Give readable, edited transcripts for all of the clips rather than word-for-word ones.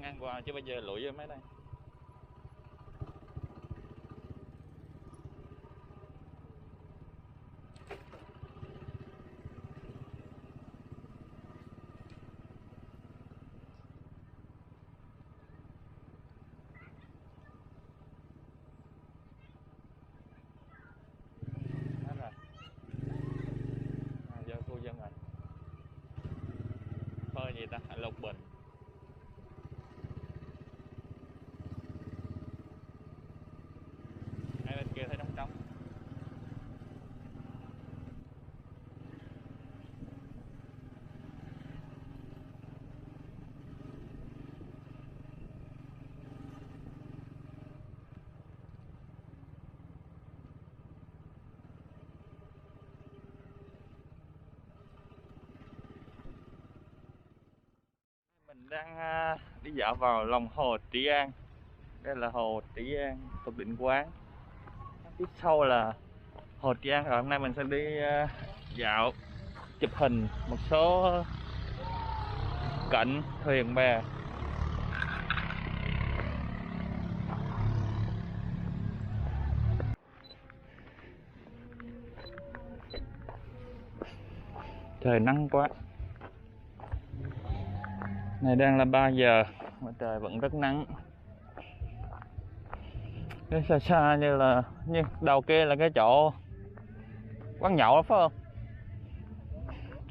Ngang qua chứ bây giờ lụi vô mấy đây. Hết rồi. Vô khu dân rồi. Thôi gì ta, lục bình. Bên kia thấy trống trống. Mình đang đi dạo vào lòng hồ Trị An. Đây là hồ Trị An thuộc Định Quán. Phía sau là hồ Trị An. Rồi hôm nay mình sẽ đi dạo chụp hình một số cảnh thuyền bè. Trời nắng quá. Này đang là 3 giờ mà trời vẫn rất nắng. Cái xa xa như đầu kia là cái chỗ quán nhậu đó phải không?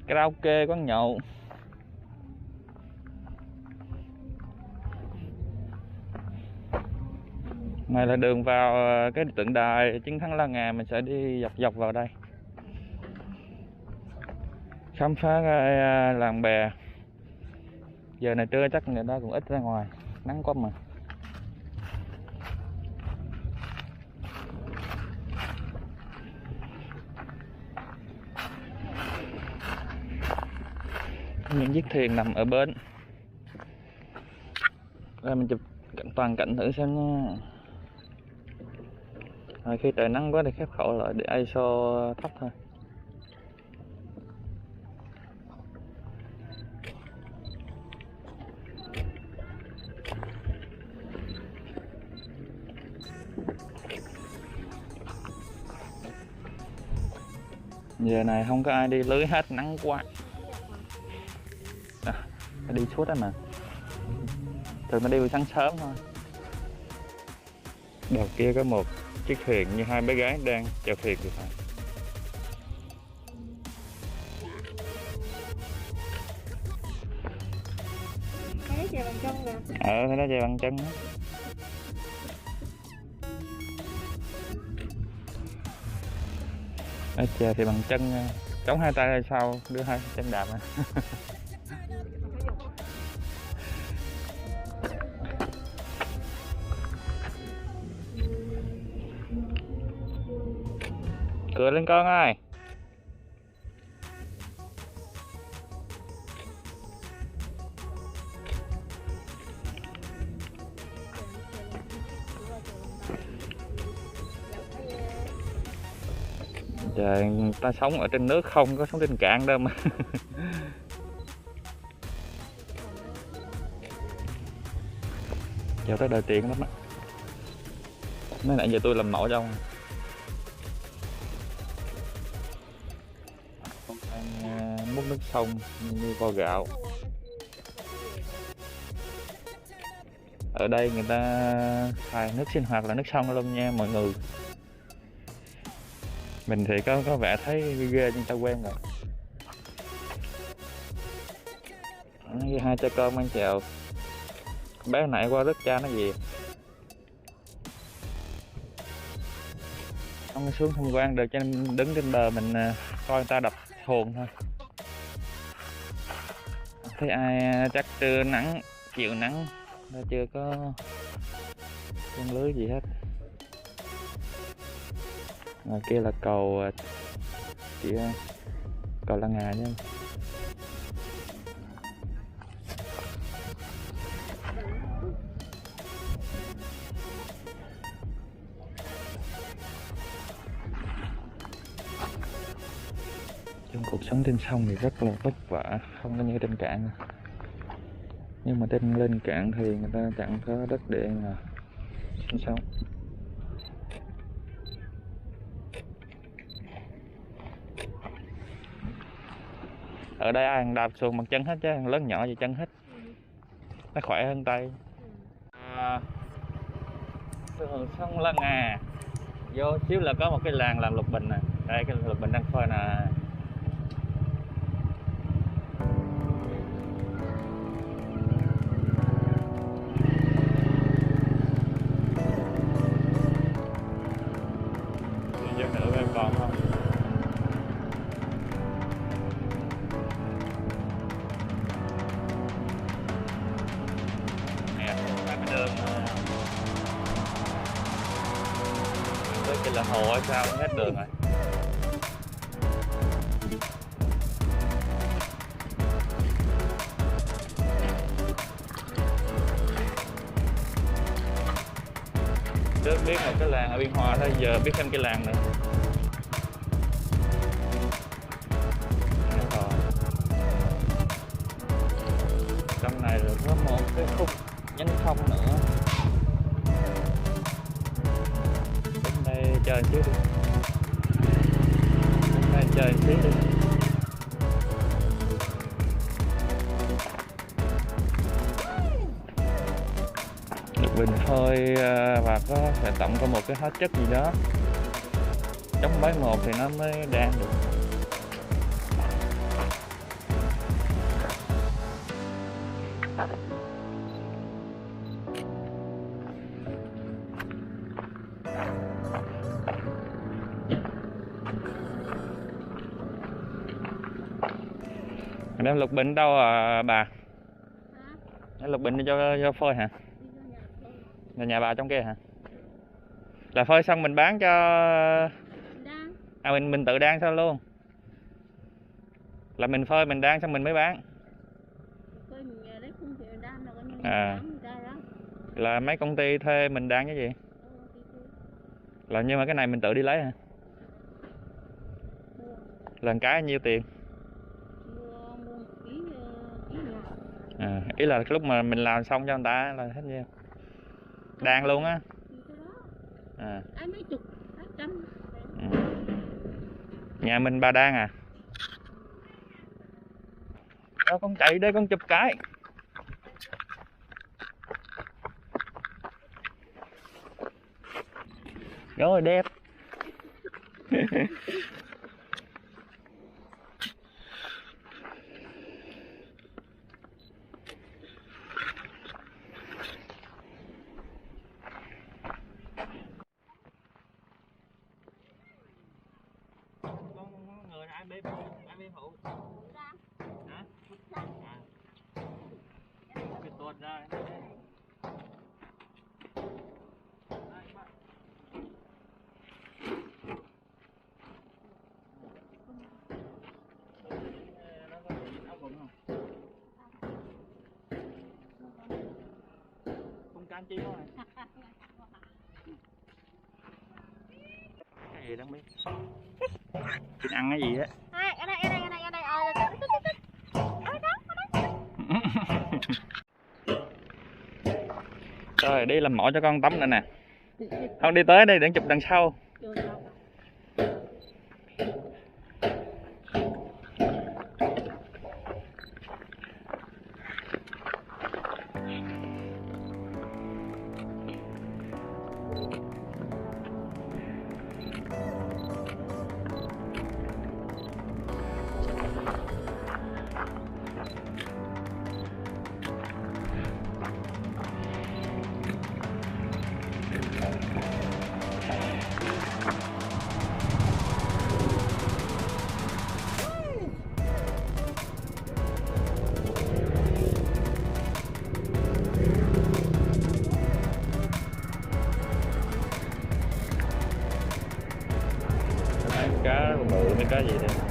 Karaoke, quán nhậu. Này là đường vào cái tượng đài chiến thắng làng, mình sẽ đi dọc vào đây. Khám phá cái làng bè. Giờ này trưa chắc người ta cũng ít ra ngoài, nắng quá mà. Những chiếc thuyền nằm ở bến. Đây mình chụp toàn cảnh thử xem nha. Rồi khi trời nắng quá thì khép khẩu lại để ISO thấp thôi. Giờ này không có ai đi lưới hết, nắng quá. Đi suốt đó mà. Thường nó đi buổi sáng sớm thôi. Đầu kia có một chiếc thuyền như hai bé gái đang chèo thuyền thì phải. Thấy nó chèo bằng chân nè. Thấy nó chèo bằng chân đó. Nó chèo thì bằng chân, chống hai tay ra sau, đưa hai chân đạp à. Cười lên con ơi. Trời, người ta sống ở trên nước không có sống trên cạn đâu mà. Chào tới đời tiền lắm á. Mấy nãy giờ tôi làm mẫu cho ông. Đang múc nước sông như vo gạo. Ở đây người ta xài nước sinh hoạt là nước sông luôn nha mọi người. Mình thì có vẻ thấy ghê nhưng ta quen rồi. Hai cha con mang chèo. Bé nãy qua rước cha nó gì. không có xuống tham quan được cho nên đứng trên bờ mình coi người ta đập xuồng thôi. Thấy ai chắc trưa nắng chiều nắng, nó chưa có chân lưới gì hết. Ngoài kia là cầu chị ơi, cầu làng chứ. Trong cuộc sống trên sông thì rất là vất vả, không có như trên cạn. Nhưng mà lên cạn thì người ta chẳng có đất để mà sinh sống. Ở đây ai đạp xuồng bằng chân hết chứ, lớn nhỏ gì chân hết. Nó khỏe hơn tay. Thường sông Làng vô xíu là có một cái làng làm lục bình nè. Đây cái lục bình đang phơi nè. Giờ nữa em còn không? Nè, cái đường tới cái là hồ hay sao hết đường rồi. Trước biết một cái làng ở Biên Hòa thôi, giờ biết thêm cái làng nữa. Trong này rồi có một cái khúc nhánh sông nữa. Đến đây chờ xíu đi. Đến đây chờ xíu đi. Được bình phơi và có phải tổng có một cái hóa chất gì đó chống mấy một thì nó mới đan được. Đem lục bình đâu à bà? Đem lục bình đi cho phơi hả? Là nhà bà trong kia hả? Là phơi xong mình bán cho... À mình tự đan sao luôn? Là mình phơi mình đan xong mình mới bán. À. Là mấy công ty thuê mình đan cái gì? Là nhưng mà cái này mình tự đi lấy hả? Lần cái nhiêu tiền? À, ý là lúc mà mình làm xong cho người ta là hết nhiêu? Đan luôn á? À. Mấy chục, trăm. Nhà mình bà đan à? Đâu con chạy đây con chụp cái. Rồi đẹp. Ai bê phụ? Hả? Cái tuột ra. Không can chi thôi. Cái gì đang biết? Chị ăn cái gì á? Ở đây. Rồi đi làm mỏ cho con tắm nữa nè. Không đi tới đây để chụp đằng sau. biết có gì đây.